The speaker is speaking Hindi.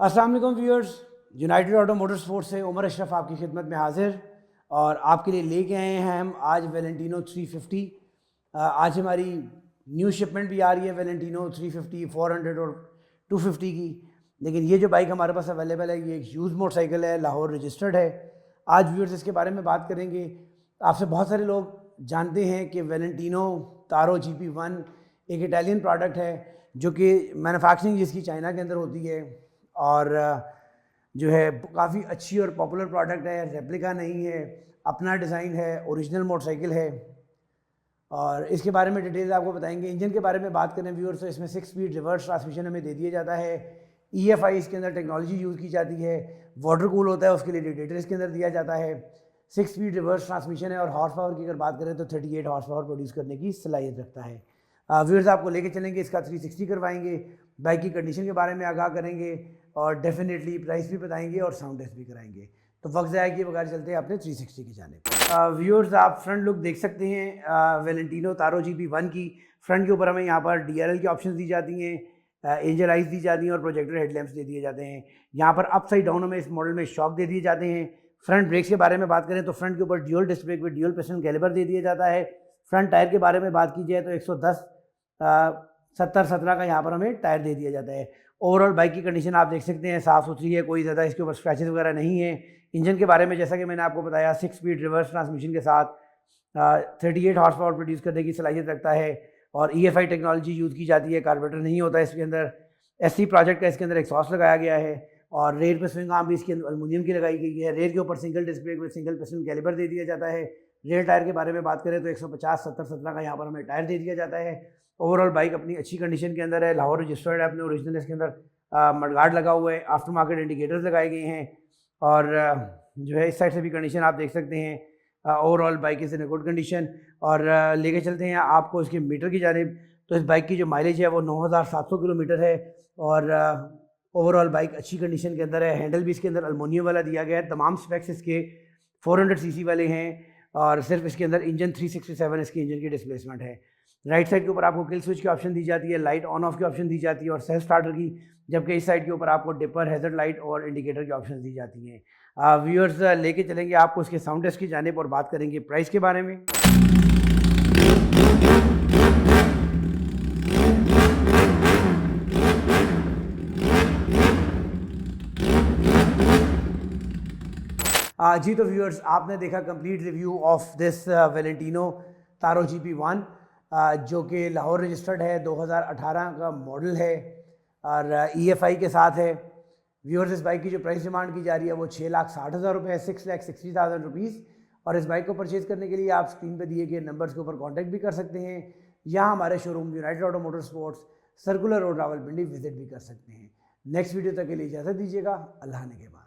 अस्सलाम वालेकुम viewers, United auto motor sports से उमर अशरफ आपकी खिदमत में हाजिर और आपके लिए लेके आए हैं हम आज वेलेंटिनो 350। आज हमारी न्यू शिपमेंट भी आ रही है वेलेंटिनो 350, 400 और 250 की। लेकिन ये जो बाइक हमारे पास अवेलेबल है ये एक यूज़ मोटरसाइकिल है, लाहौर रजिस्टर्ड है। आज व्यूअर्स इसके बारे में बात करेंगे। आपसे बहुत सारे लोग जानते हैं कि वेलेंटिनो तारो GP1 एक इटालियन प्रोडक्ट है जो कि मैन्युफैक्चरिंग जिसकी चाइना के अंदर होती है और जो है काफ़ी अच्छी और पॉपुलर प्रोडक्ट है। रेप्लिका नहीं है, अपना डिज़ाइन है, ओरिजिनल मोटरसाइकिल है और इसके बारे में डिटेल्स आपको बताएंगे। इंजन के बारे में बात करें व्यूअर्स तो इसमें 6 स्पीड रिवर्स ट्रांसमिशन हमें दे दिया जाता है। EFI इसके अंदर टेक्नोलॉजी यूज़ की जाती है। वाटर कूल होता है, उसके लिए रेडिएटर इसके अंदर दिया जाता है। 6 स्पीड रिवर्स ट्रांसमिशन है और हॉर्स पावर की अगर बात करें तो 38 हॉर्स पावर प्रोड्यूस करने की सलाहियत रखता है। व्यूअर्स आपको लेके चलेंगे, इसका 360 करवाएंगे, बाइक की कंडीशन के बारे में आगाह करेंगे और डेफिनेटली प्राइस भी बताएंगे और साउंड टेस्ट भी कराएंगे। तो वक्त ज़ाया किए बगैर चलते हैं अपने 360 की जानिब। व्यूअर्स आप फ्रंट लुक देख सकते हैं वेलेंटिनो तारो GP1 की। फ्रंट के ऊपर हमें यहाँ पर DRL की ऑप्शन दी जाती हैं, एंजल आइज दी जाती हैं और प्रोजेक्टर हेडलैम्प्स दे दिए जाते हैं। यहाँ पर अप साइड डाउन हमें इस मॉडल में शॉक दे दिए जाते हैं। फ्रंट ब्रेक्स के बारे में बात करें तो फ्रंट के ऊपर dual disc brake with dual piston caliper दे दिया जाता है। फ्रंट टायर के बारे में बात की जाए तो 110 70-17 का यहाँ पर हमें टायर दे दिया जाता है। ओवरऑल बाइक की कंडीशन आप देख सकते हैं साफ़ सुथरी है, कोई ज़्यादा इसके ऊपर स्क्रैचेस वगैरह नहीं है। इंजन के बारे में जैसा कि मैंने आपको बताया 6 स्पीड रिवर्स ट्रांसमिशन के साथ 38 हॉर्स पावर प्रोड्यूस करने की सलाहियत रखता है और EFI टेक्नोलॉजी यूज़ की जाती है। कार्बोरेटर नहीं होता इसके अंदर। SC प्रोजेक्ट का इसके अंदर एग्जॉस्ट लगाया गया है और रेयर पे स्विंग आर्म भी इसके अंदर एल्युमिनियम की लगाई गई है। रेयर के ऊपर सिंगल डिस्क ब्रेक में सिंगल पिस्टन कैलिपर दे दिया जाता है। रेयर टायर के बारे में बात करें तो 150 70-17 का यहाँ पर हमें टायर दे दिया जाता है। ओवरऑल बाइक अपनी अच्छी कंडीशन के अंदर है, लाहौर रजिस्टर्ड है, अपने ओरिजिनल इसके अंदर मडगार्ड लगा हुआ है, आफ्टर मार्केट इंडिकेटर्स लगाए गए हैं और जो है इस साइड से भी कंडीशन आप देख सकते हैं। Overall bike is in good condition और लेके चलते हैं आपको इसके मीटर की जानिब। तो इस बाइक की जो माइलेज है वो 9700 किलोमीटर है और ओवरऑल बाइक अच्छी कंडीशन के अंदर है। हैंडल भी इसके अंदर एल्युमिनियम वाला दिया गया है। तमाम स्पेक्स इसके 400 सीसी वाले हैं और सिर्फ इसके अंदर इंजन 367 इसके इंजन की डिस्प्लेसमेंट है। राइट साइड के ऊपर आपको किल स्विच की ऑप्शन दी जाती है, लाइट ऑन ऑफ की ऑप्शन दी जाती है और सेल्फ स्टार्टर की, जबकि इस साइड के ऊपर आपको डिपर, हैजर्ड लाइट और इंडिकेटर की ऑप्शन दी जाती हैं। व्यूअर्स लेके चलेंगे आपको इसके साउंड टेस्ट की जानिब और बात करेंगे प्राइस के बारे में। जी तो व्यूअर्स आपने देखा complete review of this Valentino taro GP1 जो कि लाहौर रजिस्टर्ड है, 2018 का मॉडल है और EFI के साथ है। व्यूअर्स इस बाइक की जो प्राइस डिमांड की जा रही है वो 6,60,000 रुपये है, 6,60,000 रुपीज़। और इस बाइक को परचेज़ करने के लिए आप स्क्रीन पे दिए गए नंबर्स के ऊपर कांटेक्ट भी कर सकते हैं या हमारे showroom United auto motor sports circular road Rawalpindi visit भी कर सकते हैं। नेक्स्ट वीडियो तक के लिए इजाज़त दीजिएगा। अल्लाह ने के बाद।